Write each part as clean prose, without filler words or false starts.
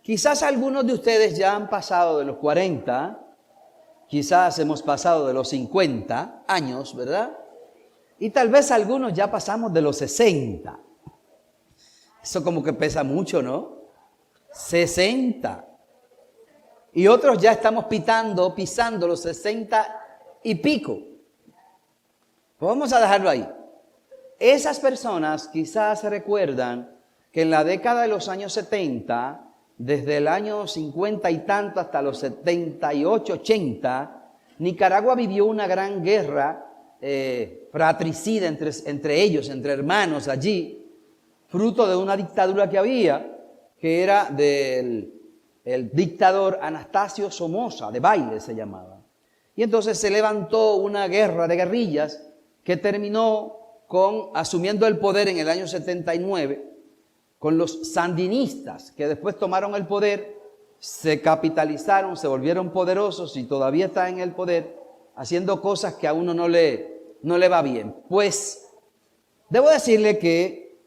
Quizás algunos de ustedes ya han pasado de los 40, quizás hemos pasado de los 50 años, ¿verdad? Y tal vez algunos ya pasamos de los 60. Eso como que pesa mucho, ¿no? 60. Y otros ya estamos pisando los 60 y pico. Pues vamos a dejarlo ahí. Esas personas quizás recuerdan que en la década de los años 70, desde el año 50 y tanto hasta los 78, 80, Nicaragua vivió una gran guerra fratricida entre ellos, entre hermanos allí, fruto de una dictadura que había, que era del dictador Anastasio Somoza, de Baile se llamaba. Y entonces se levantó una guerra de guerrillas que terminó asumiendo el poder en el año 79, con los sandinistas, que después tomaron el poder, se capitalizaron, se volvieron poderosos y todavía están en el poder, haciendo cosas que a uno no le va bien. Pues, debo decirle que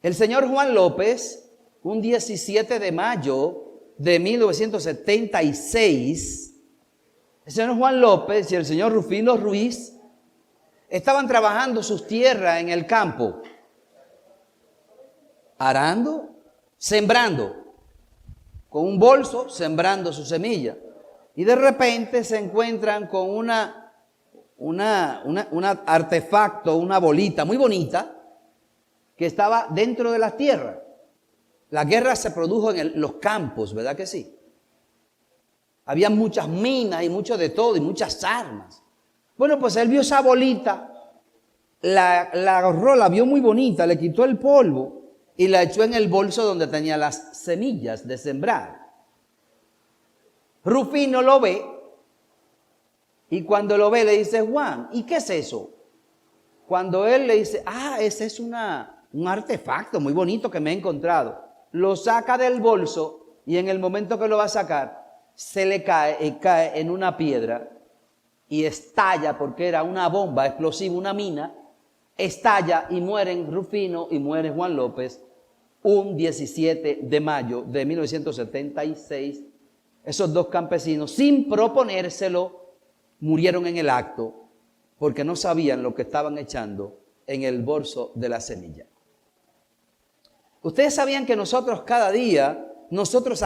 el señor Juan López, un 17 de mayo de 1976, el señor Juan López y el señor Rufino Ruiz estaban trabajando sus tierras en el campo, arando, sembrando, con un bolso, sembrando su semilla. Y de repente se encuentran con un artefacto, una bolita muy bonita, que estaba dentro de las tierras. La guerra se produjo en los campos, ¿verdad que sí? Había muchas minas y mucho de todo y muchas armas. Bueno, pues él vio esa bolita, la agarró, la vio muy bonita, le quitó el polvo y la echó en el bolso donde tenía las semillas de sembrar. Rufino lo ve y cuando lo ve le dice: Juan, ¿y qué es eso? Cuando él le dice: ese es un artefacto muy bonito que me he encontrado. Lo saca del bolso y en el momento que lo va a sacar, se le cae en una piedra y estalla, porque era una bomba explosiva, una mina, estalla y mueren Rufino y muere Juan López un 17 de mayo de 1976. Esos dos campesinos, sin proponérselo, murieron en el acto porque no sabían lo que estaban echando en el bolso de la semilla. Ustedes sabían que nosotros a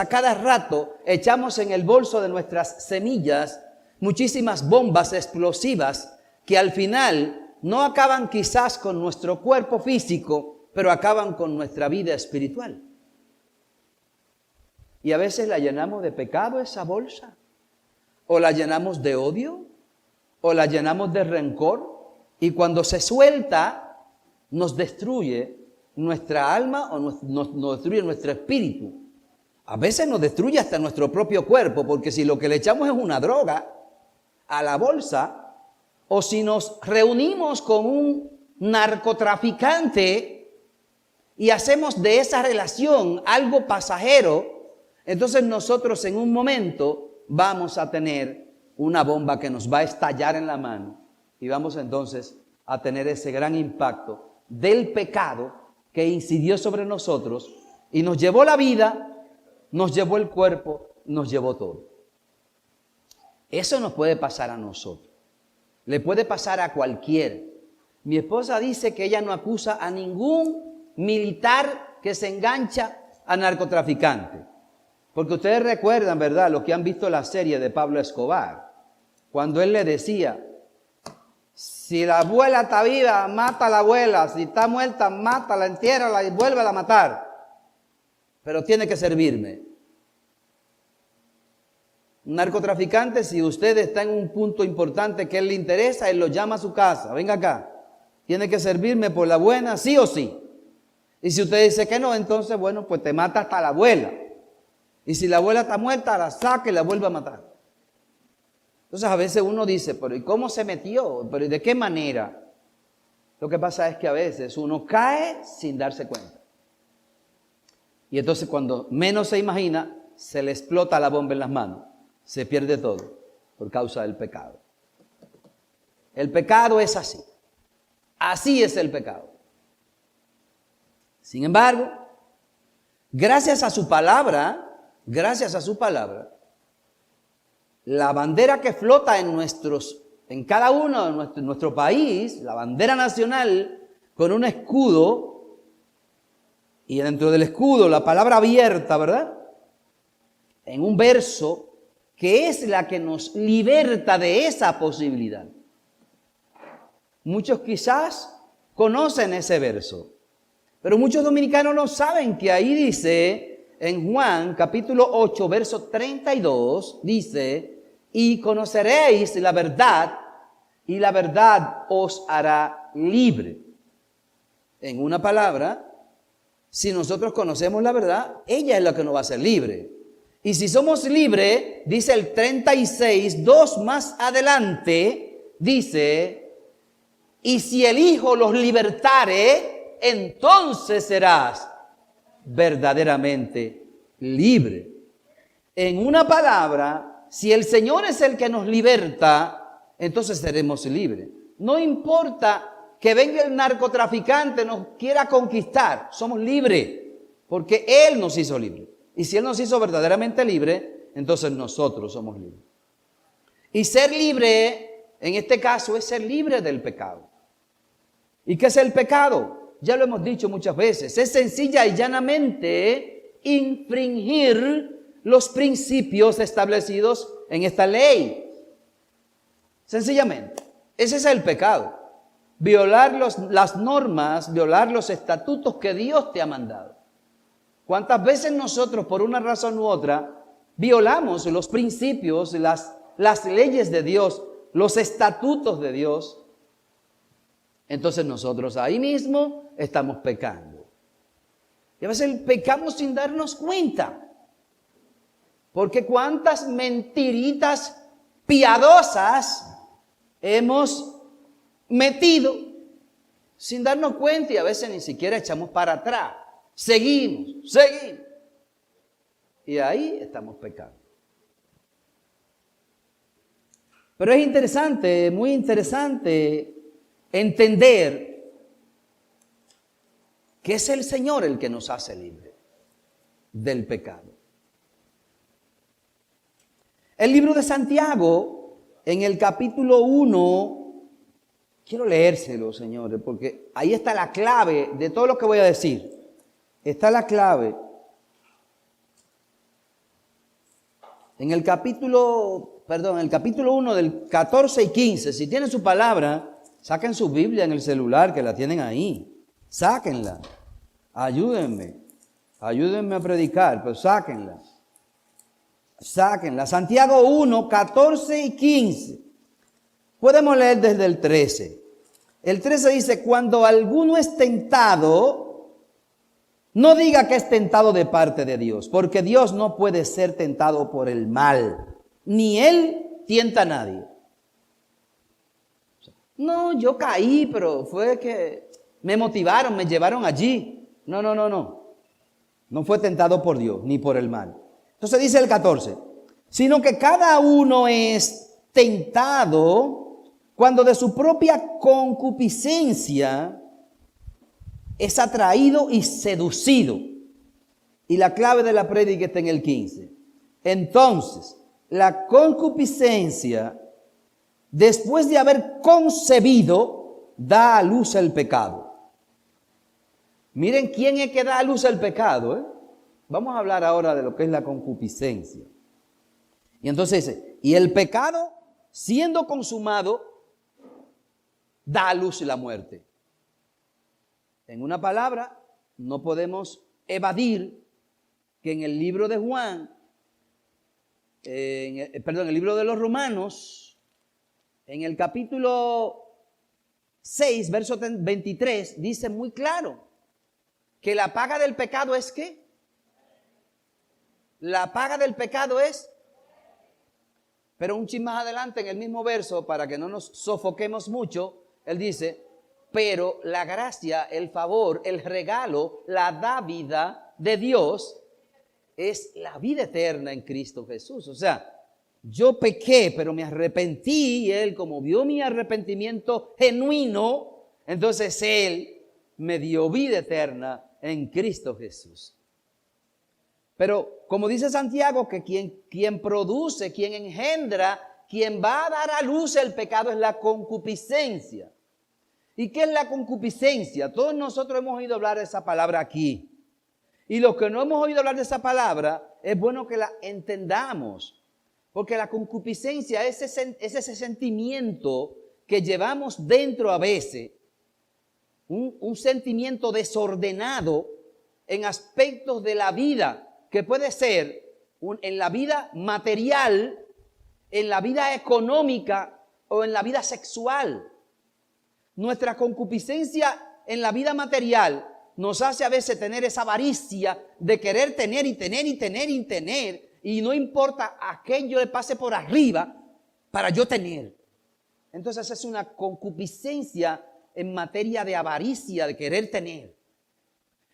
cada rato, echamos en el bolso de nuestras semillas muchísimas bombas explosivas que al final no acaban quizás con nuestro cuerpo físico, pero acaban con nuestra vida espiritual. Y a veces la llenamos de pecado esa bolsa, o la llenamos de odio, o la llenamos de rencor, y cuando se suelta nos destruye nuestra alma o nos destruye nuestro espíritu. A veces nos destruye hasta nuestro propio cuerpo, porque si lo que le echamos es una droga a la bolsa, o si nos reunimos con un narcotraficante y hacemos de esa relación algo pasajero, entonces nosotros en un momento vamos a tener una bomba que nos va a estallar en la mano y vamos entonces a tener ese gran impacto del pecado que incidió sobre nosotros y nos llevó la vida, nos llevó el cuerpo, nos llevó todo. Eso nos puede pasar a nosotros. Le puede pasar a cualquiera. Mi esposa dice que ella no acusa a ningún militar que se engancha a narcotraficante. Porque ustedes recuerdan, ¿verdad?, lo que han visto la serie de Pablo Escobar. Cuando él le decía: si la abuela está viva, mata a la abuela. Si está muerta, mátala, entiérrala y vuélvela a matar. Pero tiene que servirme. Un narcotraficante, si usted está en un punto importante que él le interesa, él lo llama a su casa. Venga acá. Tiene que servirme por la buena, sí o sí. Y si usted dice que no, entonces, bueno, pues te mata hasta la abuela. Y si la abuela está muerta, la saca y la vuelve a matar. Entonces a veces uno dice: pero ¿y cómo se metió? ¿Pero y de qué manera? Lo que pasa es que a veces uno cae sin darse cuenta. Y entonces cuando menos se imagina, se le explota la bomba en las manos. Se pierde todo por causa del pecado. El pecado es así. Así es el pecado. Sin embargo, gracias a su palabra, gracias a su palabra, la bandera que flota en cada uno de nuestro país, la bandera nacional, con un escudo, y dentro del escudo la palabra abierta, ¿verdad? En un verso que es la que nos liberta de esa posibilidad. Muchos quizás conocen ese verso, pero muchos dominicanos no saben que ahí dice, en Juan capítulo 8, verso 32, dice, y conoceréis la verdad, y la verdad os hará libre. En una palabra, si nosotros conocemos la verdad, ella es la que nos va a hacer libre. Y si somos libres, dice el 36, 2 más adelante, dice, y si el Hijo los libertare, entonces serás verdaderamente libre. En una palabra, si el Señor es el que nos liberta, entonces seremos libres. No importa que venga el narcotraficante, nos quiera conquistar, somos libres, porque Él nos hizo libres. Y si Él nos hizo verdaderamente libres, entonces nosotros somos libres. Y ser libre, en este caso, es ser libre del pecado. ¿Y qué es el pecado? Ya lo hemos dicho muchas veces. Es sencilla y llanamente infringir los principios establecidos en esta ley. Sencillamente. Ese es el pecado. Violar las normas, violar los estatutos que Dios te ha mandado. ¿Cuántas veces nosotros, por una razón u otra, violamos los principios, las leyes de Dios, los estatutos de Dios? Entonces nosotros ahí mismo estamos pecando. Y a veces pecamos sin darnos cuenta. Porque cuántas mentiritas piadosas hemos metido sin darnos cuenta y a veces ni siquiera echamos para atrás. Seguimos. Y ahí estamos pecando. Pero es interesante, muy interesante entender que es el Señor el que nos hace libre del pecado. El libro de Santiago, en el capítulo 1, quiero leérselo, señores, porque ahí está la clave de todo lo que voy a decir. Está la clave. En el capítulo 1 del 14 y 15, si tienen su palabra, saquen su Biblia en el celular que la tienen ahí. Sáquenla. Ayúdenme a predicar, pero sáquenla. Santiago 1, 14 y 15. Podemos leer desde el 13. El 13 dice, cuando alguno es tentado, no diga que es tentado de parte de Dios, porque Dios no puede ser tentado por el mal, ni Él tienta a nadie. No, yo caí, pero fue que me motivaron, me llevaron allí. No. No fue tentado por Dios, ni por el mal. Entonces dice el 14, sino que cada uno es tentado cuando de su propia concupiscencia es atraído y seducido. Y la clave de la prédica está en el 15. Entonces, la concupiscencia, después de haber concebido, da a luz el pecado. Miren quién es que da a luz el pecado, ¿eh? Vamos a hablar ahora de lo que es la concupiscencia. Y entonces dice, y el pecado, siendo consumado, da a luz la muerte. En una palabra, no podemos evadir que en el libro de Juan, en el libro de los Romanos, en el capítulo 6, verso 23, dice muy claro que la paga del pecado es ¿qué? La paga del pecado es, pero un chin más adelante en el mismo verso, para que no nos sofoquemos mucho, él dice, pero la gracia, el favor, el regalo, la dávida de Dios es la vida eterna en Cristo Jesús. O sea, yo pequé, pero me arrepentí y Él, como vio mi arrepentimiento genuino, entonces Él me dio vida eterna en Cristo Jesús. Pero como dice Santiago, que quien produce, quien engendra, quien va a dar a luz el pecado es la concupiscencia. ¿Y qué es la concupiscencia? Todos nosotros hemos oído hablar de esa palabra aquí. Y los que no hemos oído hablar de esa palabra, es bueno que la entendamos. Porque la concupiscencia es ese sentimiento que llevamos dentro a veces, un sentimiento desordenado en aspectos de la vida, que puede ser en la vida material, en la vida económica o en la vida sexual. Nuestra concupiscencia en la vida material nos hace a veces tener esa avaricia de querer tener y tener y tener y tener, y no importa a quién yo le pase por arriba para yo tener. Entonces es una concupiscencia en materia de avaricia, de querer tener.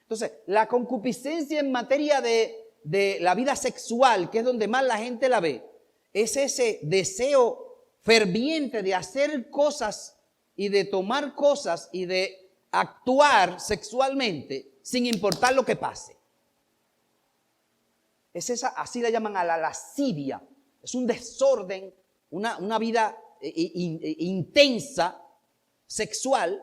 Entonces, la concupiscencia en materia de la vida sexual, que es donde más la gente la ve, es ese deseo ferviente de hacer cosas y de tomar cosas y de actuar sexualmente sin importar lo que pase. Es esa, así la llaman a la lascivia. Es un desorden, una vida intensa, sexual.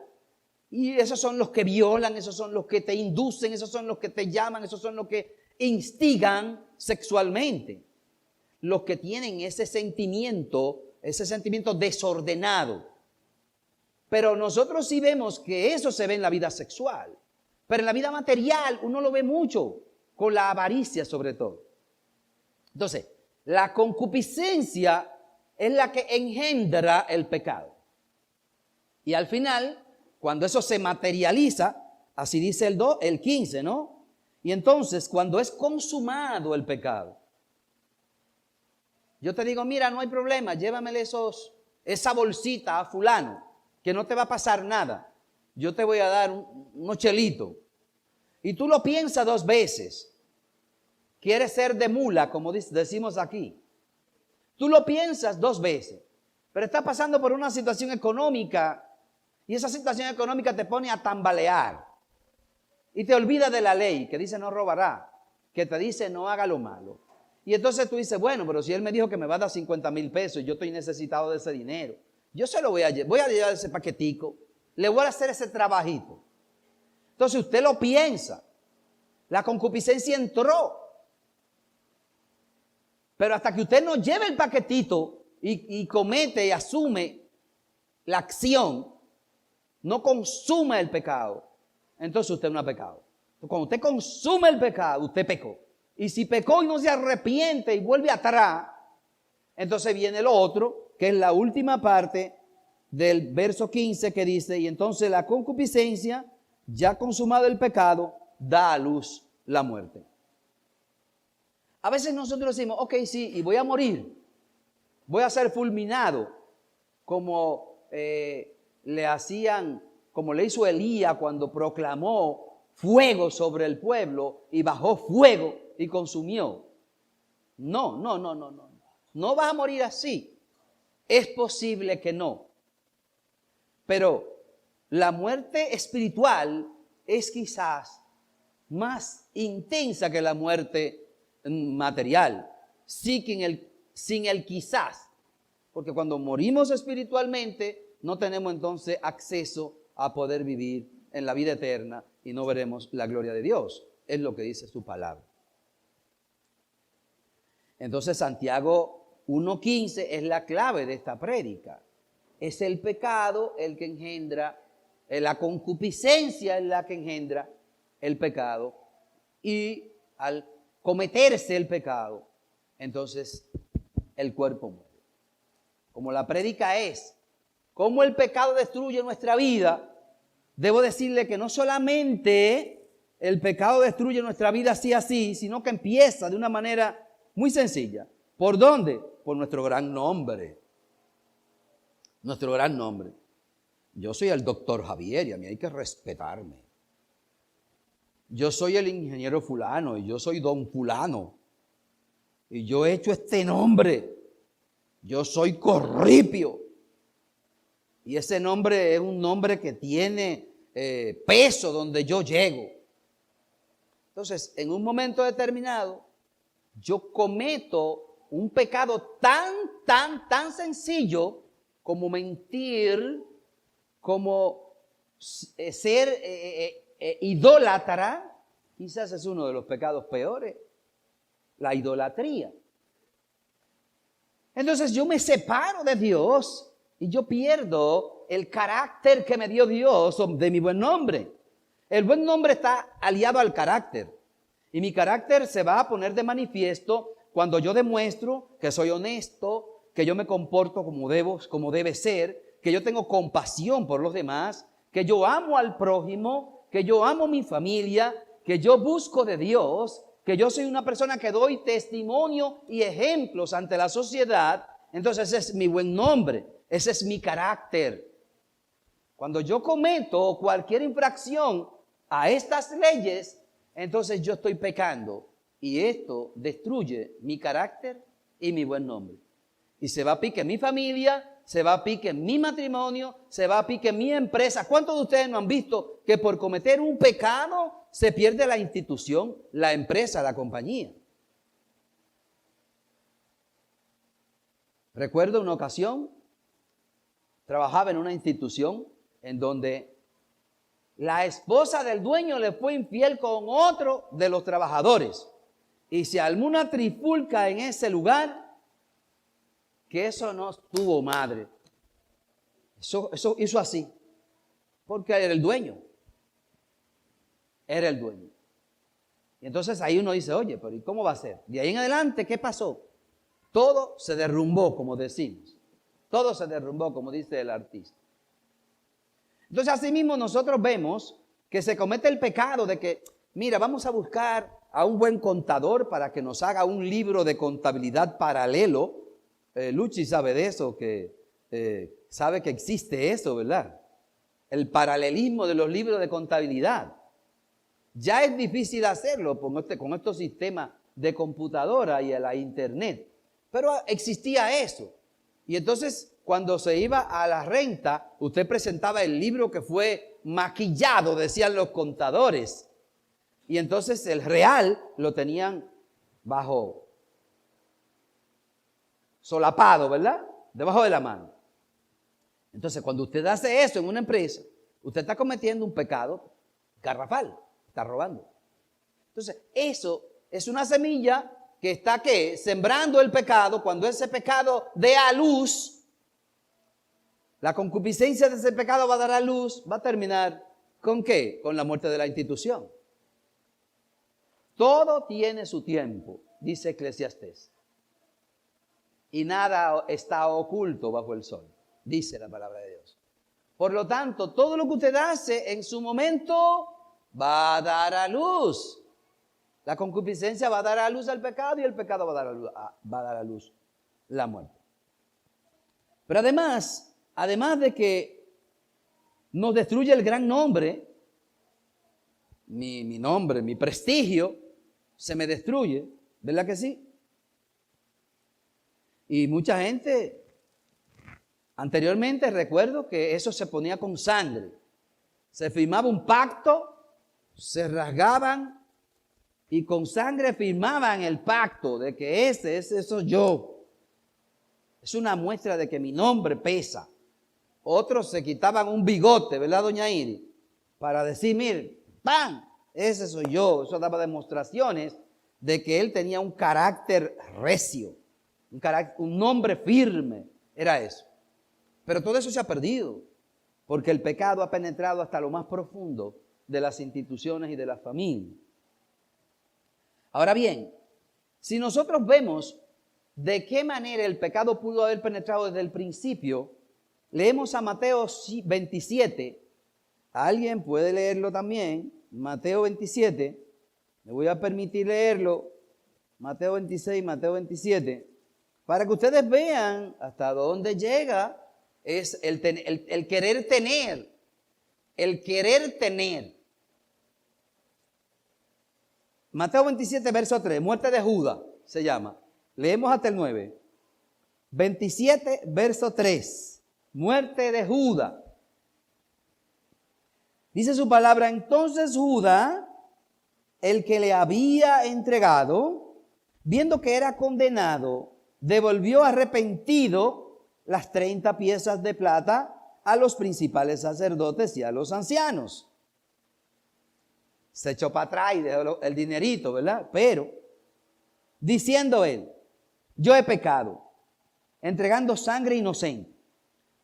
Y esos son los que violan, esos son los que te inducen, esos son los que te llaman, esos son los que instigan sexualmente. Los que tienen ese sentimiento desordenado. Pero nosotros sí vemos que eso se ve en la vida sexual. Pero en la vida material uno lo ve mucho, con la avaricia sobre todo. Entonces, la concupiscencia es la que engendra el pecado. Y al final, cuando eso se materializa, así dice el 15, ¿no? Y entonces, cuando es consumado el pecado, yo te digo, mira, no hay problema, llévamele esa bolsita a fulano, que no te va a pasar nada. Yo te voy a dar unos chelitos. Y tú lo piensas 2 veces. Quieres ser de mula, como decimos aquí. Tú lo piensas 2 veces, pero estás pasando por una situación económica y esa situación económica te pone a tambalear y te olvida de la ley que dice no robará, que te dice no haga lo malo. Y entonces tú dices, bueno, pero si él me dijo que me va a dar 50,000 pesos y yo estoy necesitado de ese dinero, yo se lo voy a llevar ese paquetico, le voy a hacer ese trabajito. Entonces usted lo piensa, la concupiscencia entró. Pero hasta que usted no lleve el paquetito y comete y asume la acción, no consume el pecado, entonces usted no ha pecado. Cuando usted consume el pecado, usted pecó. Y si pecó y no se arrepiente y vuelve atrás, entonces viene lo otro, que es la última parte del verso 15 que dice, y entonces la concupiscencia, ya consumado el pecado, da a luz la muerte. A veces nosotros decimos, ok, sí, y voy a morir, voy a ser fulminado, como como le hizo Elías cuando proclamó fuego sobre el pueblo y bajó fuego y consumió. No vas a morir así. Es posible que no. Pero la muerte espiritual es quizás más intensa que la muerte material, sin el quizás, porque cuando morimos espiritualmente no tenemos entonces acceso a poder vivir en la vida eterna y no veremos la gloria de Dios, es lo que dice su palabra. Entonces Santiago 1:15 es la clave de esta prédica. Es el pecado el que engendra, la concupiscencia es la que engendra el pecado, y al cometerse el pecado, entonces el cuerpo muere. Como la prédica es cómo el pecado destruye nuestra vida, debo decirle que no solamente el pecado destruye nuestra vida así, sino que empieza de una manera muy sencilla. ¿Por dónde? Por nuestro gran nombre. Nuestro gran nombre. Yo soy el doctor Javier y a mí hay que respetarme. Yo soy el ingeniero fulano y yo soy don fulano. Y yo he hecho este nombre. Yo soy Corripio. Y ese nombre es un nombre que tiene peso donde yo llego. Entonces, en un momento determinado, yo cometo un pecado tan sencillo como mentir, como ser idólatra. Quizás es uno de los pecados peores, la idolatría. Entonces yo me separo de Dios y yo pierdo el carácter que me dio Dios de mi buen nombre. El buen nombre está aliado al carácter. Y mi carácter se va a poner de manifiesto cuando yo demuestro que soy honesto, que yo me comporto como debe ser, que yo tengo compasión por los demás, que yo amo al prójimo, que yo amo mi familia, que yo busco de Dios, que yo soy una persona que doy testimonio y ejemplos ante la sociedad. Entonces ese es mi buen nombre, ese es mi carácter. Cuando yo cometo cualquier infracción a estas leyes, entonces yo estoy pecando y esto destruye mi carácter y mi buen nombre. Y se va a pique mi familia, se va a pique mi matrimonio, se va a pique mi empresa. ¿Cuántos de ustedes no han visto que por cometer un pecado se pierde la institución, la empresa, la compañía? Recuerdo una ocasión, trabajaba en una institución en donde la esposa del dueño le fue infiel con otro de los trabajadores. Y se armó una trifulca en ese lugar que eso no tuvo madre. Eso hizo así. Porque era el dueño. Era el dueño. Y entonces ahí uno dice, oye, pero ¿y cómo va a ser? De ahí en adelante, ¿qué pasó? Todo se derrumbó, como decimos. Todo se derrumbó, como dice el artista. Entonces, así mismo nosotros vemos que se comete el pecado de que, mira, vamos a buscar a un buen contador para que nos haga un libro de contabilidad paralelo. Luchi sabe de eso, que sabe que existe eso, ¿verdad? El paralelismo de los libros de contabilidad. Ya es difícil hacerlo con estos sistemas de computadora y a la internet. Pero existía eso. Y entonces, cuando se iba a la renta, usted presentaba el libro que fue maquillado, decían los contadores. Y entonces el real lo tenían bajo solapado, ¿verdad? Debajo de la mano. Entonces, cuando usted hace eso en una empresa, usted está cometiendo un pecado garrafal, está robando. Entonces, eso es una semilla que está, ¿qué? Sembrando el pecado. Cuando ese pecado dé a luz, la concupiscencia de ese pecado va a dar a luz, va a terminar ¿con qué? Con la muerte de la institución. Todo tiene su tiempo, dice Eclesiastés. Y nada está oculto bajo el sol, dice la palabra de Dios. Por lo tanto, todo lo que usted hace en su momento va a dar a luz. La concupiscencia va a dar a luz al pecado y el pecado va a dar a luz la muerte. Pero además de que nos destruye el gran nombre, mi nombre, mi prestigio, se me destruye, ¿verdad que sí? Y mucha gente, anteriormente recuerdo que eso se ponía con sangre. Se firmaba un pacto, se rasgaban y con sangre firmaban el pacto de que ese soy yo. Es una muestra de que mi nombre pesa. Otros se quitaban un bigote, ¿verdad, doña Iri? Para decir, mire, ¡pam! Ese soy yo. Eso daba demostraciones de que él tenía un carácter recio, un nombre firme. Era eso. Pero todo eso se ha perdido, porque el pecado ha penetrado hasta lo más profundo de las instituciones y de las familias. Ahora bien, si nosotros vemos de qué manera el pecado pudo haber penetrado desde el principio, leemos a Mateo 27. ¿Alguien puede leerlo también? Mateo 27. Me voy a permitir leerlo. Mateo 26, Mateo 27. Para que ustedes vean hasta dónde llega es el querer tener. El querer tener. Mateo 27, verso 3, muerte de Judas se llama. Leemos hasta el 9. 27, verso 3, muerte de Judas. Dice su palabra, entonces Judas, el que le había entregado, viendo que era condenado, devolvió arrepentido las 30 piezas de plata a los principales sacerdotes y a los ancianos. Se echó para atrás y dejó el dinerito, ¿verdad? Pero, diciendo él, yo he pecado, entregando sangre inocente.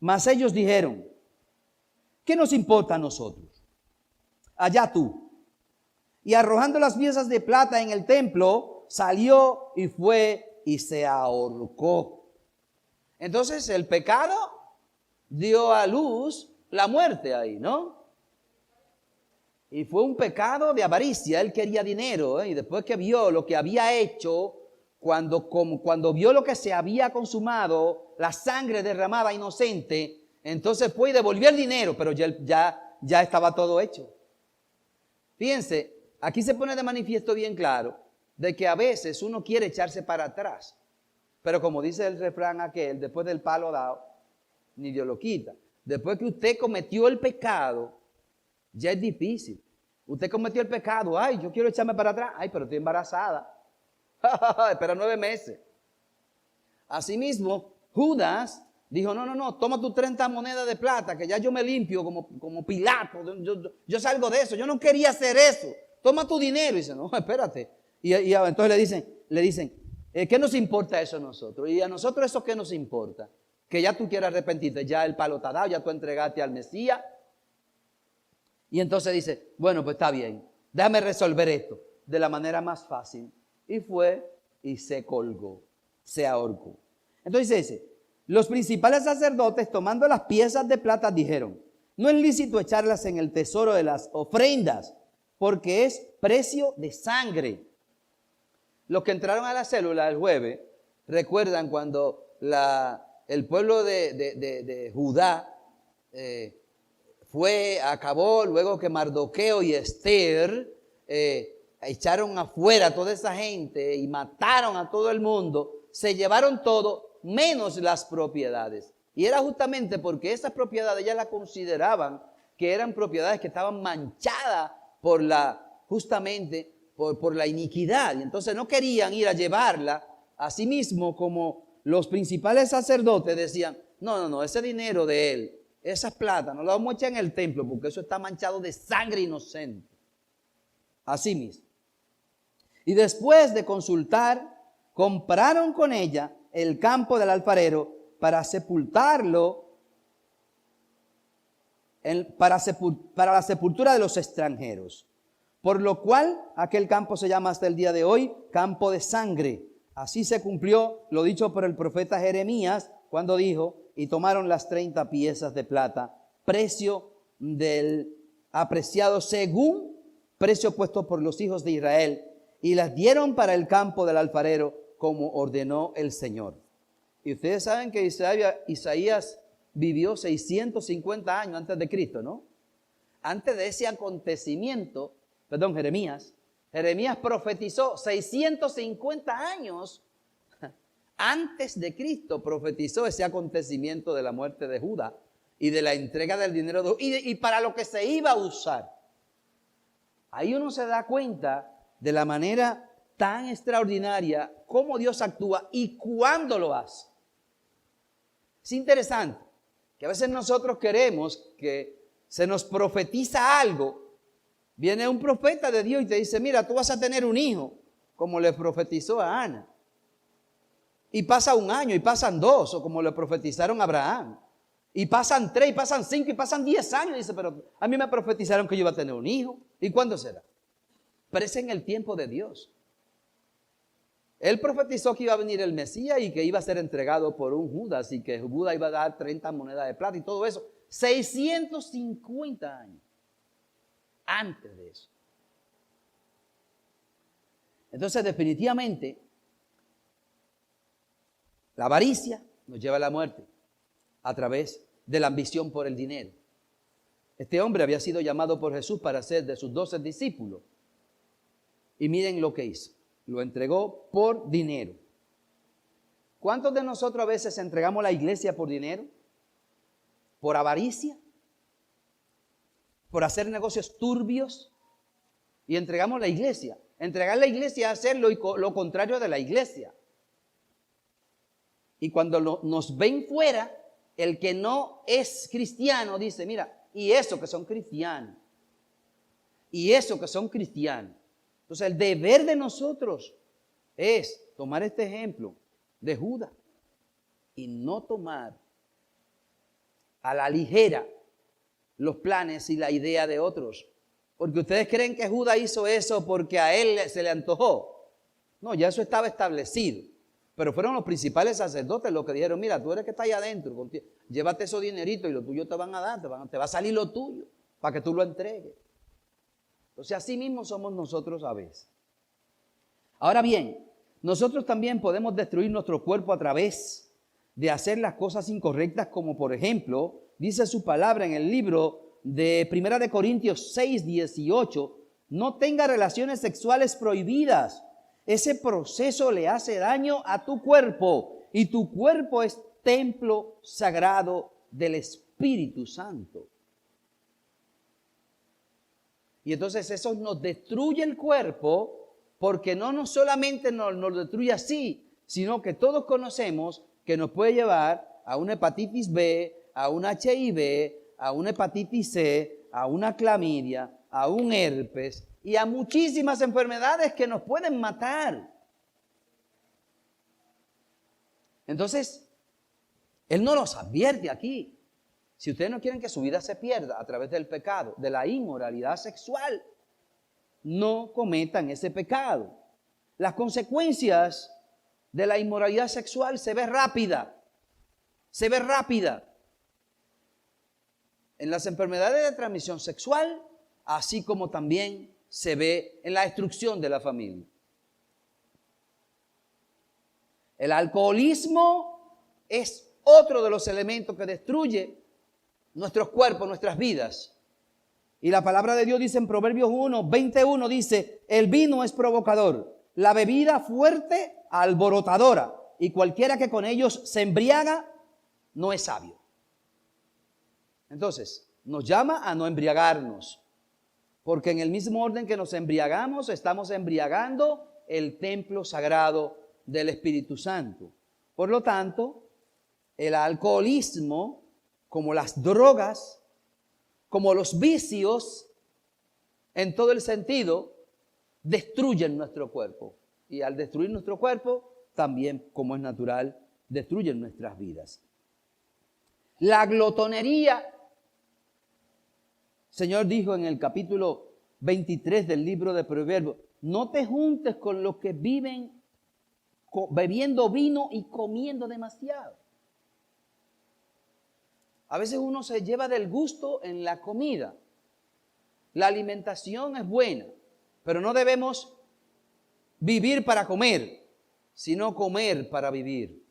Mas ellos dijeron, ¿qué nos importa a nosotros? Allá tú. Y arrojando las piezas de plata en el templo, salió y fue y se ahorcó. Entonces el pecado dio a luz la muerte ahí, ¿no? Y fue un pecado de avaricia. Él quería dinero, y después que vio lo que había hecho, cuando vio lo que se había consumado, la sangre derramada inocente, entonces fue y devolvió el dinero, pero ya estaba todo hecho. Fíjense, aquí se pone de manifiesto bien claro de que a veces uno quiere echarse para atrás, pero como dice el refrán aquel, después del palo dado, ni Dios lo quita. Después que usted cometió el pecado, ya es difícil. Usted cometió el pecado, ay, yo quiero echarme para atrás, ay, pero estoy embarazada. Espera 9 meses. Asimismo, Judas dijo, no, toma tus 30 monedas de plata, que ya yo me limpio como Pilato, yo salgo de eso, yo no quería hacer eso, toma tu dinero. Y dice, no, espérate. Y entonces le dicen, ¿qué nos importa eso a nosotros? Y a nosotros eso, ¿qué nos importa? Que ya tú quieras arrepentirte, ya el palo te ha dado, ya tú entregaste al Mesías. Y entonces dice, bueno, pues está bien, déjame resolver esto de la manera más fácil. Y fue y se colgó, se ahorcó. Entonces dice, los principales sacerdotes, tomando las piezas de plata, dijeron, no es lícito echarlas en el tesoro de las ofrendas, porque es precio de sangre. Los que entraron a la célula el jueves, recuerdan cuando el pueblo de Judá acabó luego que Mardoqueo y Esther echaron afuera a toda esa gente y mataron a todo el mundo, se llevaron todo menos las propiedades. Y era justamente porque esas propiedades ya las consideraban que eran propiedades que estaban manchadas por justamente por la iniquidad. Y entonces no querían ir a llevarla. Asimismo, como los principales sacerdotes decían, no, ese dinero de él, esas plata, no la vamos a echar en el templo porque eso está manchado de sangre inocente. Así mismo. Y después de consultar, compraron con ella el campo del alfarero para sepultarlo, para la sepultura de los extranjeros. Por lo cual aquel campo se llama hasta el día de hoy campo de sangre. Así se cumplió lo dicho por el profeta Jeremías cuando dijo, y tomaron las 30 piezas de plata, precio del apreciado según precio puesto por los hijos de Israel, y las dieron para el campo del alfarero como ordenó el Señor. Y ustedes saben que Isaías vivió 650 años antes de Cristo, ¿no? Antes de ese acontecimiento, Jeremías profetizó 650 años antes de Cristo, profetizó ese acontecimiento de la muerte de Judá y de la entrega del dinero y para lo que se iba a usar. Ahí uno se da cuenta de la manera tan extraordinaria cómo Dios actúa y cuándo lo hace. Es interesante que a veces nosotros queremos que se nos profetiza algo. Viene un profeta de Dios y te dice, mira, tú vas a tener un hijo, como le profetizó a Ana. Y pasa 1 año, y pasan 2, o como le profetizaron a Abraham. Y pasan 3, y pasan 5, y pasan 10 años. Y dice, pero a mí me profetizaron que yo iba a tener un hijo. ¿Y cuándo será? Pero es en el tiempo de Dios. Él profetizó que iba a venir el Mesías y que iba a ser entregado por un Judas y que Judas iba a dar 30 monedas de plata y todo eso. 650 años antes de eso. Entonces, definitivamente, la avaricia nos lleva a la muerte a través de la ambición por el dinero. Este hombre había sido llamado por Jesús para ser de sus 12 discípulos. Y miren lo que hizo. Lo entregó por dinero. ¿Cuántos de nosotros a veces entregamos la iglesia por dinero? ¿Por avaricia? ¿Por hacer negocios turbios? Y entregamos la iglesia. Entregar la iglesia es hacer lo contrario de la iglesia. Y cuando nos ven fuera, el que no es cristiano dice, mira, y eso que son cristianos. Y eso que son cristianos. Entonces el deber de nosotros es tomar este ejemplo de Judas y no tomar a la ligera los planes y la idea de otros. Porque ustedes creen que Judas hizo eso porque a él se le antojó. No, ya eso estaba establecido. Pero fueron los principales sacerdotes los que dijeron, mira, tú eres que está ahí adentro, llévate esos dineritos y lo tuyo te van a dar, te va a salir lo tuyo para que tú lo entregues. Entonces así mismo somos nosotros a veces. Ahora bien, nosotros también podemos destruir nuestro cuerpo a través de hacer las cosas incorrectas, como por ejemplo, dice su palabra en el libro de 1 de Corintios 6, 18, no tenga relaciones sexuales prohibidas. Ese proceso le hace daño a tu cuerpo y tu cuerpo es templo sagrado del Espíritu Santo. Y entonces eso nos destruye el cuerpo porque no solamente nos destruye así, sino que todos conocemos que nos puede llevar a una hepatitis B, a un HIV, a una hepatitis C, a una clamidia, a un herpes y a muchísimas enfermedades que nos pueden matar. Entonces, Él no nos advierte aquí. Si ustedes no quieren que su vida se pierda a través del pecado, de la inmoralidad sexual, no cometan ese pecado. Las consecuencias de la inmoralidad sexual se ve rápida. Se ve rápida. En las enfermedades de transmisión sexual, así como también se ve en la destrucción de la familia. El alcoholismo es otro de los elementos que destruye nuestros cuerpos, nuestras vidas. Y la palabra de Dios dice en Proverbios 1, 21, dice, el vino es provocador, la bebida fuerte, alborotadora, y cualquiera que con ellos se embriaga, no es sabio. Entonces, nos llama a no embriagarnos, porque en el mismo orden que nos embriagamos, estamos embriagando el templo sagrado del Espíritu Santo. Por lo tanto, el alcoholismo, como las drogas, como los vicios, en todo el sentido, destruyen nuestro cuerpo. Y al destruir nuestro cuerpo, también, como es natural, destruyen nuestras vidas. La glotonería, el Señor dijo en el capítulo 23 del libro de Proverbios, no te juntes con los que viven bebiendo vino y comiendo demasiado. A veces uno se lleva del gusto en la comida. La alimentación es buena, pero no debemos vivir para comer, sino comer para vivir.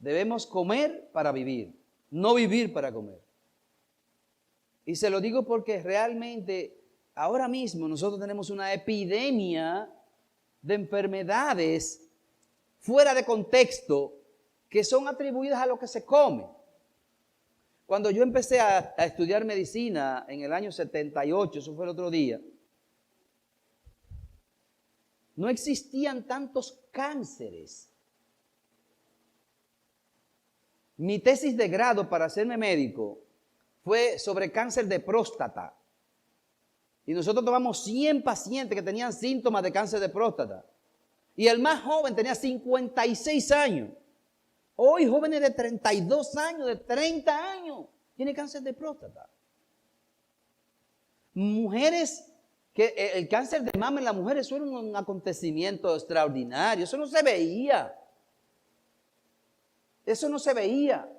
Debemos comer para vivir, no vivir para comer. Y se lo digo porque realmente ahora mismo nosotros tenemos una epidemia de enfermedades fuera de contexto que son atribuidas a lo que se come. Cuando yo empecé a estudiar medicina en el año 78, eso fue el otro día, no existían tantos cánceres. Mi tesis de grado para hacerme médico fue sobre cáncer de próstata. Y nosotros tomamos 100 pacientes que tenían síntomas de cáncer de próstata. Y el más joven tenía 56 años. Hoy jóvenes de 32 años, de 30 años, tienen cáncer de próstata. Mujeres, que el cáncer de mama en las mujeres eso era un acontecimiento extraordinario. Eso no se veía. Eso no se veía.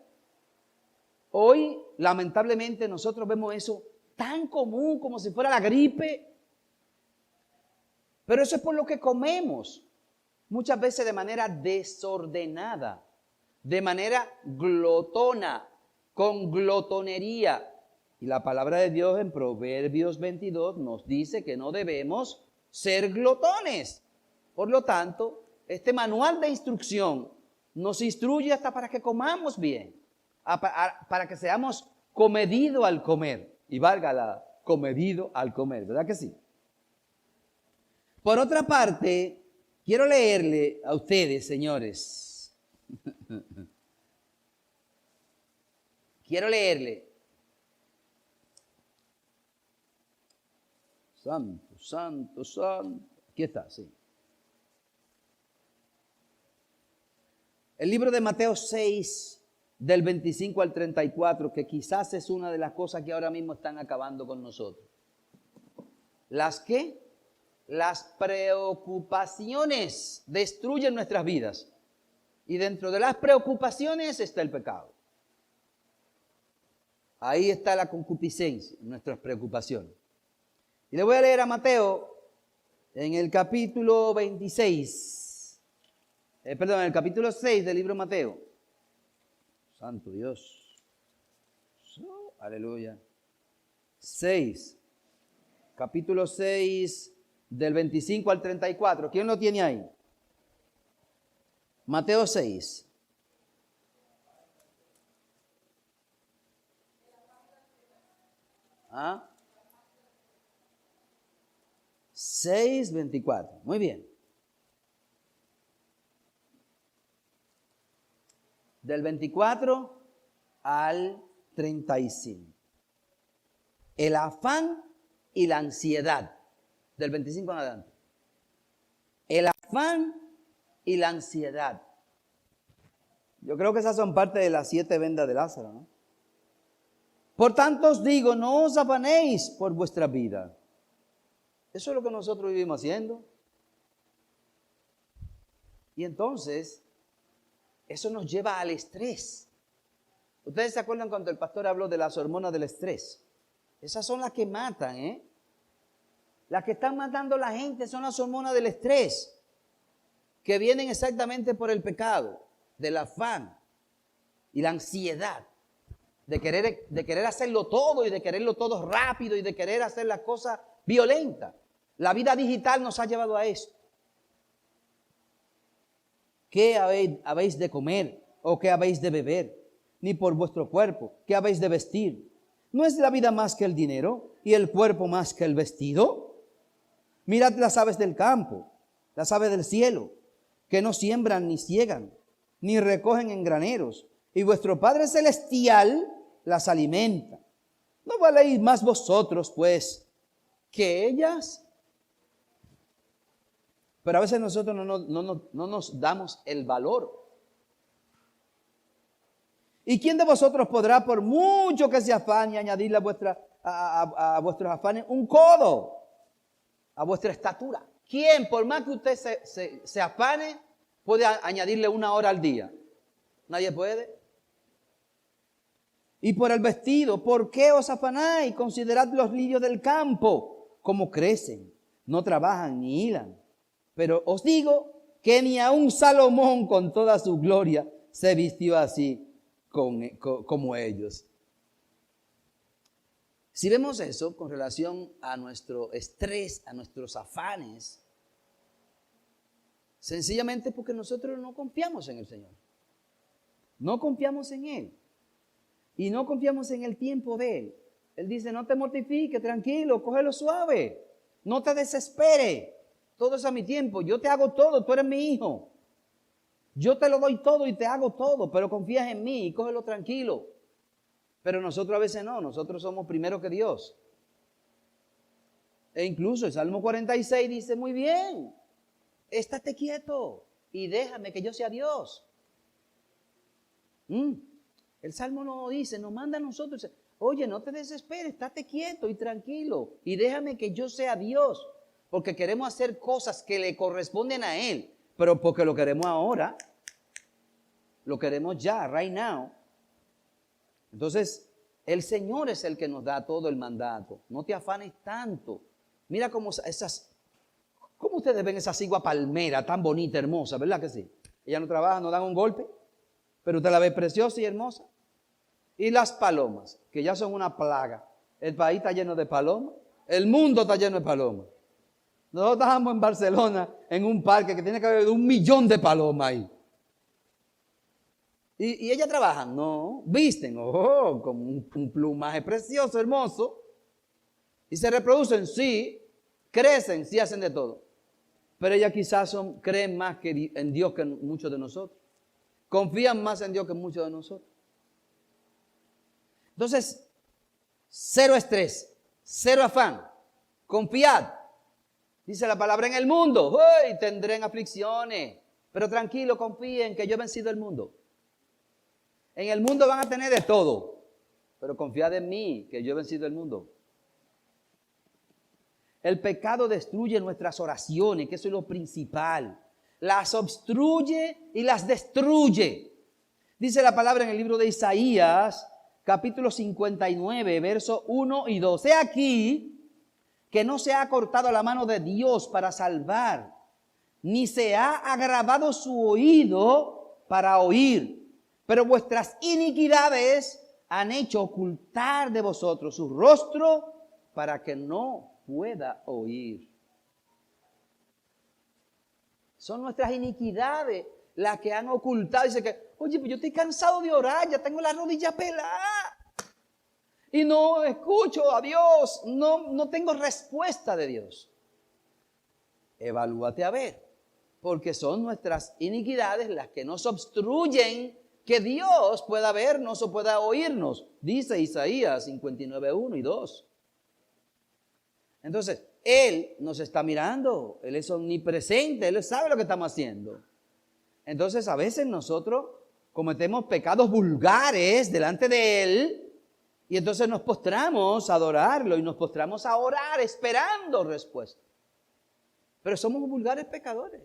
Hoy, lamentablemente, nosotros vemos eso tan común como si fuera la gripe. Pero eso es por lo que comemos. Muchas veces de manera desordenada, de manera glotona, con glotonería. Y la palabra de Dios en Proverbios 22 nos dice que no debemos ser glotones. Por lo tanto, este manual de instrucción nos instruye hasta para que comamos bien, para que seamos comedidos al comer. Y valga la comedido al comer, ¿verdad que sí? Por otra parte, quiero leerle a ustedes, señores. Quiero leerle. Santo, santo, santo. Aquí está, sí. El libro de Mateo 6, del 25 al 34, que quizás es una de las cosas que ahora mismo están acabando con nosotros. ¿Las qué? Las preocupaciones destruyen nuestras vidas. Y dentro de las preocupaciones está el pecado. Ahí está la concupiscencia, nuestras preocupaciones. Y le voy a leer a Mateo en el capítulo 26. En el capítulo 6 del libro de Mateo. Santo Dios. Aleluya. 6. Capítulo 6 del 25 al 34. ¿Quién lo tiene ahí? Mateo 6. ¿Ah? 6:24. Muy bien. Del 24 al 35. El afán y la ansiedad. Del 25 en adelante. El afán y la ansiedad. Yo creo que esas son parte de las 7 vendas de Lázaro, ¿no? Por tanto os digo, no os afanéis por vuestra vida. Eso es lo que nosotros vivimos haciendo. Y entonces, eso nos lleva al estrés. Ustedes se acuerdan cuando el pastor habló de las hormonas del estrés. Esas son las que matan, ¿eh? Las que están matando a la gente son las hormonas del estrés, que vienen exactamente por el pecado, del afán y la ansiedad, de querer hacerlo todo y de quererlo todo rápido y de querer hacer las cosas violentas. La vida digital nos ha llevado a esto. ¿Qué habéis de comer o qué habéis de beber? Ni por vuestro cuerpo, ¿qué habéis de vestir? ¿No es la vida más que el dinero y el cuerpo más que el vestido? Mirad las aves del campo, las aves del cielo, que no siembran ni ciegan, ni recogen en graneros, y vuestro Padre Celestial las alimenta. ¿No valéis más vosotros, pues, que ellas? Pero a veces nosotros no nos damos el valor. ¿Y quién de vosotros podrá, por mucho que se afane, añadirle a vuestros afanes un codo a vuestra estatura? ¿Quién, por más que usted se afane, puede añadirle 1 hora al día? Nadie puede. Y por el vestido, ¿por qué os afanáis? Considerad los lirios del campo, cómo crecen, no trabajan ni hilan. Pero os digo que ni aun Salomón con toda su gloria se vistió así como ellos. Si vemos eso con relación a nuestro estrés, a nuestros afanes, sencillamente porque nosotros no confiamos en el Señor. No confiamos en Él. Y no confiamos en el tiempo de Él. Él dice, no te mortifiques, tranquilo, cógelo suave. No te desesperes. Todo es a mi tiempo. Yo te hago todo, tú eres mi hijo. Yo te lo doy todo y te hago todo, pero confías en mí y cógelo tranquilo. Pero nosotros a veces no, nosotros somos primero que Dios. E incluso el Salmo 46 dice, muy bien, estate quieto y déjame que yo sea Dios. El Salmo nos dice, nos manda a nosotros, oye, no te desesperes, estate quieto y tranquilo y déjame que yo sea Dios. Porque queremos hacer cosas que le corresponden a Él, pero porque lo queremos ahora, lo queremos ya, right now. Entonces, el Señor es el que nos da todo el mandato. No te afanes tanto. Mira cómo ustedes ven esa cigua palmera tan bonita, hermosa, ¿verdad que sí? Ella no trabaja, no dan un golpe, pero usted la ve preciosa y hermosa. Y las palomas, que ya son una plaga. El país está lleno de palomas, el mundo está lleno de palomas. Nosotros estábamos en Barcelona, en un parque que tiene que haber 1 millón de palomas ahí. ¿Y ellas trabajan? No, visten, con un plumaje precioso, hermoso. Y se reproducen, sí, crecen, sí, hacen de todo. pero ellas quizás creen más en Dios que en muchos de nosotros. Confían más en Dios que en muchos de nosotros. Entonces, cero estrés, cero afán, confiad. Dice la palabra en el mundo, ¡hey! Tendrán aflicciones, pero tranquilo, confíen que yo he vencido el mundo. En el mundo van a tener de todo, pero confiad en mí que yo he vencido el mundo. El pecado destruye nuestras oraciones, que eso es lo principal. Las obstruye y las destruye. Dice la palabra en el libro de Isaías, capítulo 59, versos 1 y 2. He aquí que no se ha cortado la mano de Dios para salvar, ni se ha agravado su oído para oír. Pero vuestras iniquidades han hecho ocultar de vosotros su rostro para que no pueda oír. Son nuestras iniquidades las que han ocultado. Dice que, oye, pues yo estoy cansado de orar, ya tengo la rodilla pelada. Y no escucho a Dios, no tengo respuesta de Dios. Evalúate a ver, porque son nuestras iniquidades las que nos obstruyen que Dios pueda vernos o pueda oírnos. Dice Isaías 59, 1 y 2. Entonces, Él nos está mirando, Él es omnipresente, Él sabe lo que estamos haciendo. Entonces, a veces nosotros cometemos pecados vulgares delante de Él y entonces nos postramos a adorarlo y nos postramos a orar esperando respuesta. Pero somos vulgares pecadores,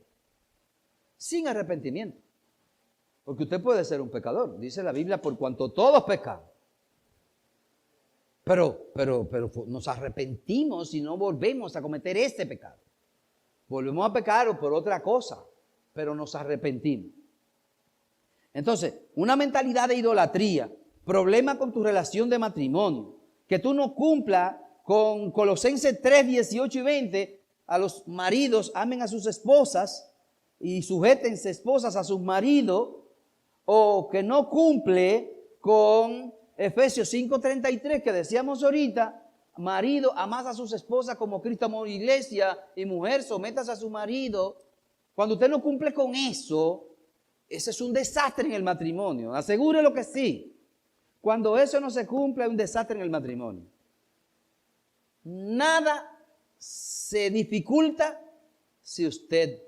sin arrepentimiento. Porque usted puede ser un pecador, dice la Biblia, por cuanto todos pecan. Pero nos arrepentimos y no volvemos a cometer este pecado. Volvemos a pecar por otra cosa, pero nos arrepentimos. Entonces, una mentalidad de idolatría, problema con tu relación de matrimonio, que tú no cumplas con Colosenses 3, 18 y 20, a los maridos amen a sus esposas y sujétense esposas a sus maridos, o que no cumple con Efesios 5:33 que decíamos ahorita, marido, amad a sus esposas como Cristo amó a la iglesia, y mujer, sométase a su marido. Cuando usted no cumple con eso, ese es un desastre en el matrimonio, asegúrelo que sí. Cuando eso no se cumple, es un desastre en el matrimonio. Nada se dificulta si usted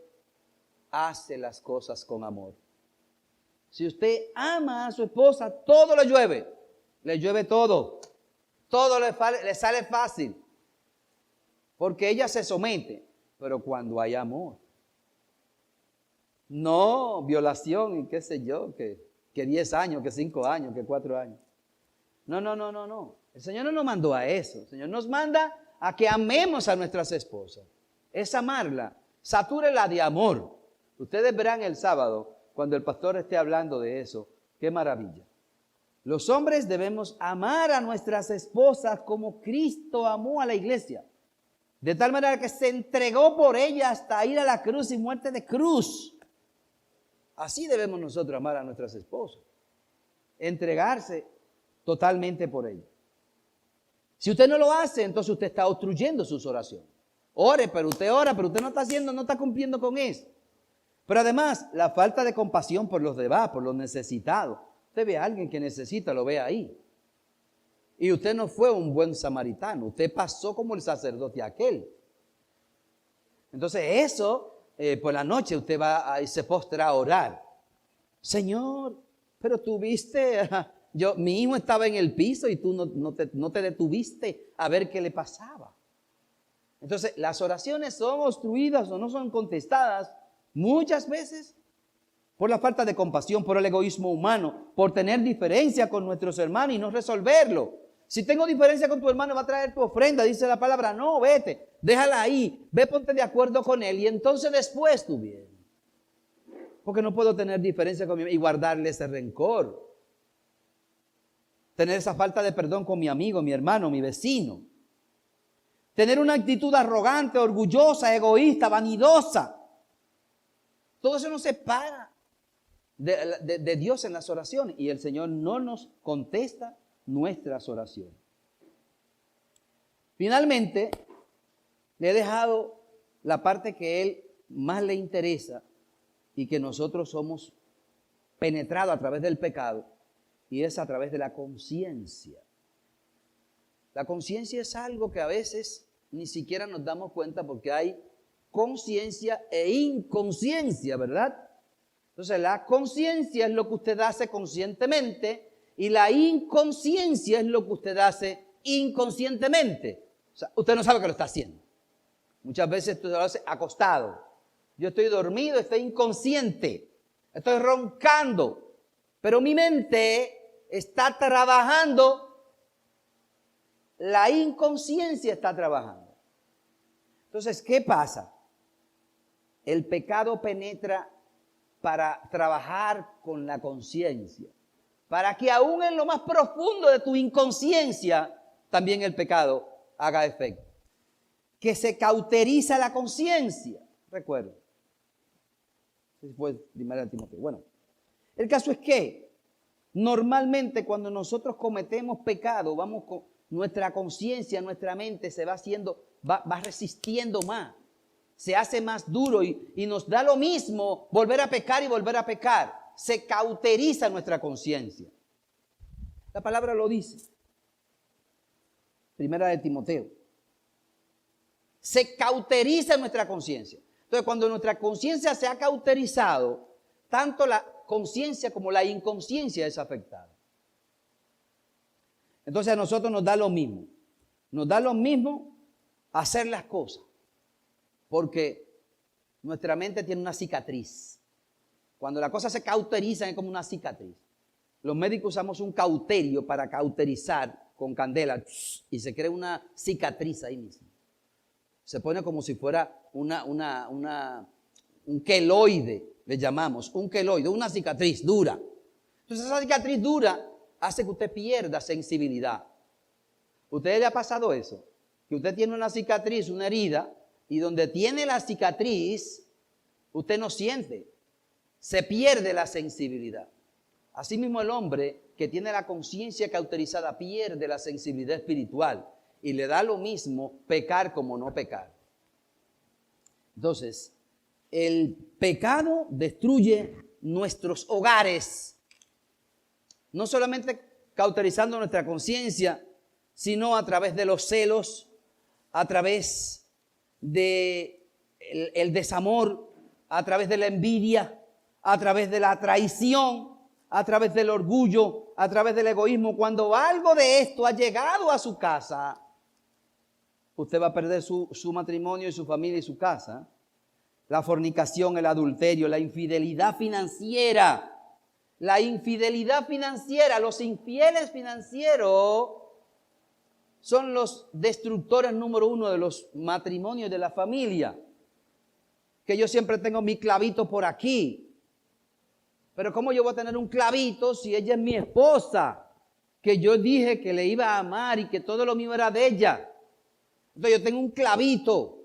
hace las cosas con amor. Si usted ama a su esposa, todo le llueve todo le sale fácil, porque ella se somete, pero cuando hay amor, no violación y qué sé yo, que 10 años, que 5 años, que 4 años. No. El Señor no nos mandó a eso. El Señor nos manda a que amemos a nuestras esposas. Es amarla, satúrela de amor. Ustedes verán el sábado, cuando el pastor esté hablando de eso, qué maravilla. Los hombres debemos amar a nuestras esposas como Cristo amó a la iglesia. De tal manera que se entregó por ella hasta ir a la cruz y muerte de cruz. Así debemos nosotros amar a nuestras esposas. Entregarse totalmente por ella. Si usted no lo hace, entonces usted está obstruyendo sus oraciones. Ore, pero usted ora, pero usted no está haciendo, no está cumpliendo con eso. Pero además, la falta de compasión por los demás, por los necesitados. Usted ve a alguien que necesita, lo ve ahí. Y usted no fue un buen samaritano. Usted pasó como el sacerdote aquel. Entonces eso, por la noche usted va y se postra a orar. Señor, pero tú viste, mi hijo estaba en el piso y tú no te detuviste a ver qué le pasaba. Entonces las oraciones son obstruidas o no son contestadas muchas veces por la falta de compasión, por el egoísmo humano, por tener diferencia con nuestros hermanos y no resolverlo. Si tengo diferencia con tu hermano, va a traer tu ofrenda, dice la palabra. No, vete, déjala ahí, ve, ponte de acuerdo con él y entonces después tú vienes. Porque no puedo tener diferencia con mi amigo y guardarle ese rencor. Tener esa falta de perdón con mi amigo, mi hermano, mi vecino. Tener una actitud arrogante, orgullosa, egoísta, vanidosa. Todo eso nos separa de Dios en las oraciones. Y el Señor no nos contesta nuestras oraciones. Finalmente, le he dejado la parte que Él más le interesa y que nosotros somos penetrados a través del pecado, y es a través de la conciencia. La conciencia es algo que a veces ni siquiera nos damos cuenta porque hay conciencia e inconsciencia, ¿verdad? Entonces la conciencia es lo que usted hace conscientemente y la inconsciencia es lo que usted hace inconscientemente. O sea, usted no sabe que lo está haciendo. Muchas veces usted lo hace acostado. Yo estoy dormido, estoy inconsciente, estoy roncando, pero mi mente está trabajando. La inconsciencia está trabajando. Entonces, ¿qué pasa? El pecado penetra para trabajar con la conciencia, para que aún en lo más profundo de tu inconsciencia también el pecado haga efecto. Que se cauteriza la conciencia. Recuerdo. Después, primera Timoteo. Bueno, el caso es que normalmente cuando nosotros cometemos pecado, vamos con nuestra conciencia, nuestra mente se va haciendo, va resistiendo más, se hace más duro y nos da lo mismo volver a pecar y volver a pecar. Se cauteriza nuestra conciencia. La palabra lo dice. Primera de Timoteo. Se cauteriza nuestra conciencia. Entonces, cuando nuestra conciencia se ha cauterizado, tanto la conciencia como la inconsciencia es afectada. Entonces a nosotros nos da lo mismo. Nos da lo mismo hacer las cosas. Porque nuestra mente tiene una cicatriz. Cuando la cosa se cauteriza es como una cicatriz. Los médicos usamos un cauterio para cauterizar con candela y se crea una cicatriz ahí mismo. Se pone como si fuera un queloide, le llamamos, un queloide, una cicatriz dura. Entonces esa cicatriz dura hace que usted pierda sensibilidad. ¿Usted le ha pasado eso? Que usted tiene una cicatriz, una herida, y donde tiene la cicatriz, usted no siente, se pierde la sensibilidad. Asimismo el hombre que tiene la conciencia cauterizada pierde la sensibilidad espiritual y le da lo mismo pecar como no pecar. Entonces, el pecado destruye nuestros hogares. No solamente cauterizando nuestra conciencia, sino a través de los celos, a través del desamor, a través de la envidia, a través de la traición, a través del orgullo, a través del egoísmo. Cuando algo de esto ha llegado a su casa, usted va a perder su matrimonio y su familia y su casa. La fornicación, el adulterio, la infidelidad financiera. La infidelidad financiera, los infieles financieros son los destructores número uno de los matrimonios de la familia. Que yo siempre tengo mi clavito por aquí. Pero ¿cómo yo voy a tener un clavito si ella es mi esposa? Que yo dije que le iba a amar y que todo lo mío era de ella. Entonces yo tengo un clavito.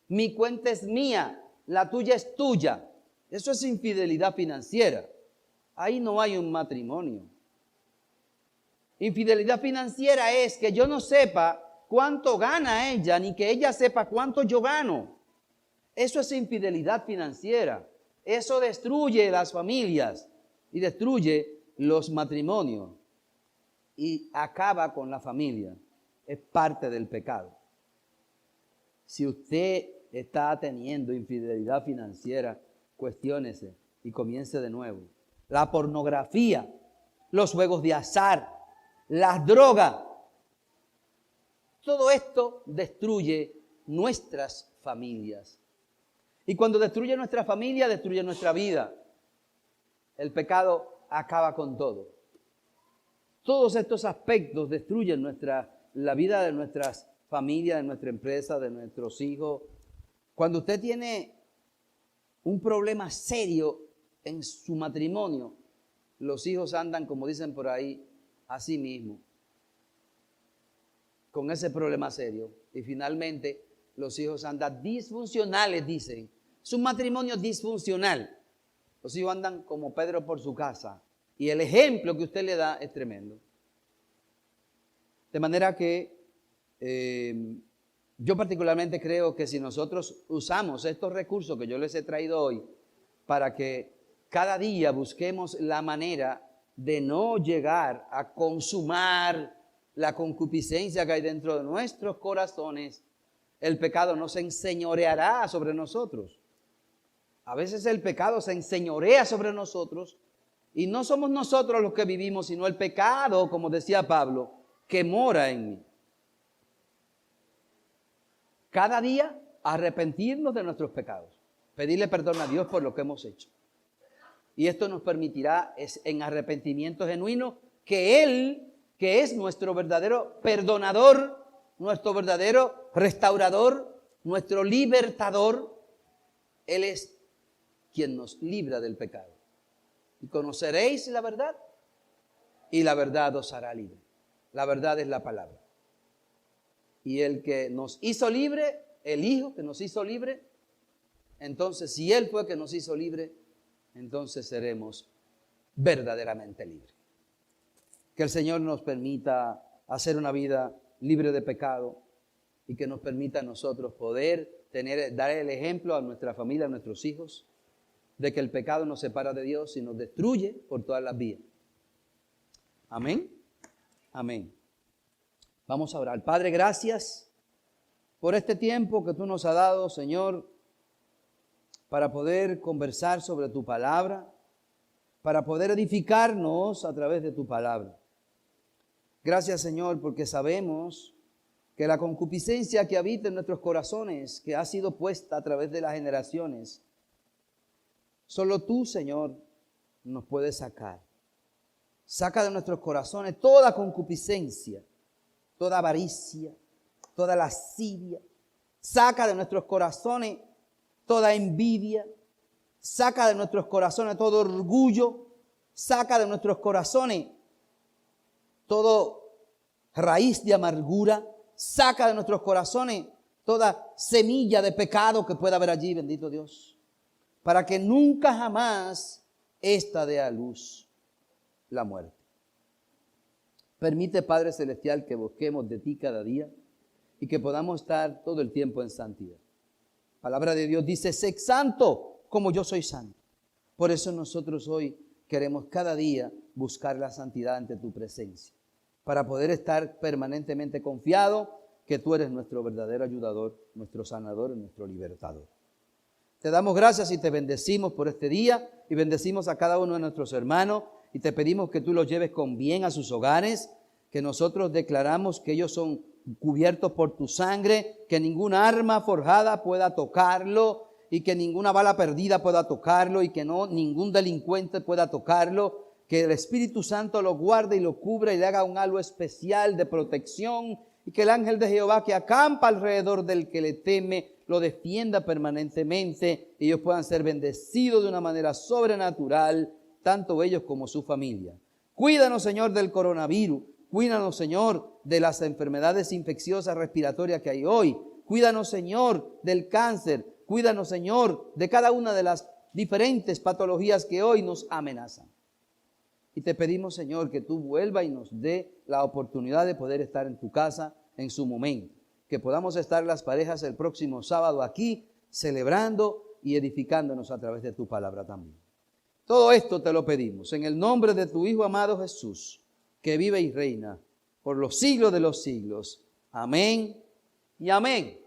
Mi cuenta es mía, la tuya es tuya. Eso es infidelidad financiera. Ahí no hay un matrimonio. Infidelidad financiera es que yo no sepa cuánto gana ella, ni que ella sepa cuánto yo gano. Eso es infidelidad financiera. Eso destruye las familias y destruye los matrimonios y acaba con la familia. Es parte del pecado. Si usted está teniendo infidelidad financiera, cuestiónese y comience de nuevo. La pornografía, los juegos de azar, las drogas, todo esto destruye nuestras familias. Y cuando destruye nuestra familia, destruye nuestra vida. El pecado acaba con todo. Todos estos aspectos destruyen la vida de nuestras familias, de nuestra empresa, de nuestros hijos. Cuando usted tiene un problema serio en su matrimonio, los hijos andan, como dicen por ahí, así mismo, con ese problema serio. Y finalmente los hijos andan disfuncionales, dicen. Es un matrimonio disfuncional. Los hijos andan como Pedro por su casa. Y el ejemplo que usted le da es tremendo. De manera que Yo particularmente creo que si nosotros usamos estos recursos que yo les he traído hoy para que cada día busquemos la manera de no llegar a consumar la concupiscencia que hay dentro de nuestros corazones, el pecado no se enseñoreará sobre nosotros. A veces el pecado se enseñorea sobre nosotros y no somos nosotros los que vivimos, sino el pecado, como decía Pablo, que mora en mí. Cada día arrepentirnos de nuestros pecados, pedirle perdón a Dios por lo que hemos hecho. Y esto nos permitirá en arrepentimiento genuino que Él, que es nuestro verdadero perdonador, nuestro verdadero restaurador, nuestro libertador, Él es quien nos libra del pecado. Y conoceréis la verdad y la verdad os hará libre. La verdad es la palabra. Y el que nos hizo libre, el Hijo que nos hizo libre, entonces si Él fue que nos hizo libre, entonces seremos verdaderamente libres. Que el Señor nos permita hacer una vida libre de pecado y que nos permita a nosotros poder dar el ejemplo a nuestra familia, a nuestros hijos, de que el pecado nos separa de Dios y nos destruye por todas las vías. Amén. Amén. Vamos a orar. Padre, gracias por este tiempo que tú nos has dado, Señor, para poder conversar sobre tu palabra, para poder edificarnos a través de tu palabra. Gracias, Señor, porque sabemos que la concupiscencia que habita en nuestros corazones, que ha sido puesta a través de las generaciones, solo tú, Señor, nos puedes sacar. Saca de nuestros corazones toda concupiscencia, toda avaricia, toda lascivia. Saca de nuestros corazones toda envidia. Saca de nuestros corazones todo orgullo. Saca de nuestros corazones todo raíz de amargura. Saca de nuestros corazones toda semilla de pecado que pueda haber allí, bendito Dios. Para que nunca jamás esta dé a luz la muerte. Permite, Padre Celestial, que busquemos de ti cada día y que podamos estar todo el tiempo en santidad. La palabra de Dios dice, sé santo como yo soy santo. Por eso nosotros hoy queremos cada día buscar la santidad ante tu presencia, para poder estar permanentemente confiado que tú eres nuestro verdadero ayudador, nuestro sanador y nuestro libertador. Te damos gracias y te bendecimos por este día y bendecimos a cada uno de nuestros hermanos y te pedimos que tú los lleves con bien a sus hogares, que nosotros declaramos que ellos son cubiertos por tu sangre, que ninguna arma forjada pueda tocarlo y que ninguna bala perdida pueda tocarlo y que ningún delincuente pueda tocarlo, que el Espíritu Santo lo guarde y lo cubra y le haga un halo especial de protección y que el ángel de Jehová que acampa alrededor del que le teme lo defienda permanentemente y ellos puedan ser bendecidos de una manera sobrenatural, tanto ellos como su familia. Cuídanos, Señor, del coronavirus. Cuídanos, Señor, de las enfermedades infecciosas respiratorias que hay hoy. Cuídanos, Señor, del cáncer. Cuídanos, Señor, de cada una de las diferentes patologías que hoy nos amenazan. Y te pedimos, Señor, que tú vuelvas y nos dé la oportunidad de poder estar en tu casa en su momento. Que podamos estar las parejas el próximo sábado aquí, celebrando y edificándonos a través de tu palabra también. Todo esto te lo pedimos en el nombre de tu Hijo amado Jesús, que vive y reina por los siglos de los siglos. Amén y amén.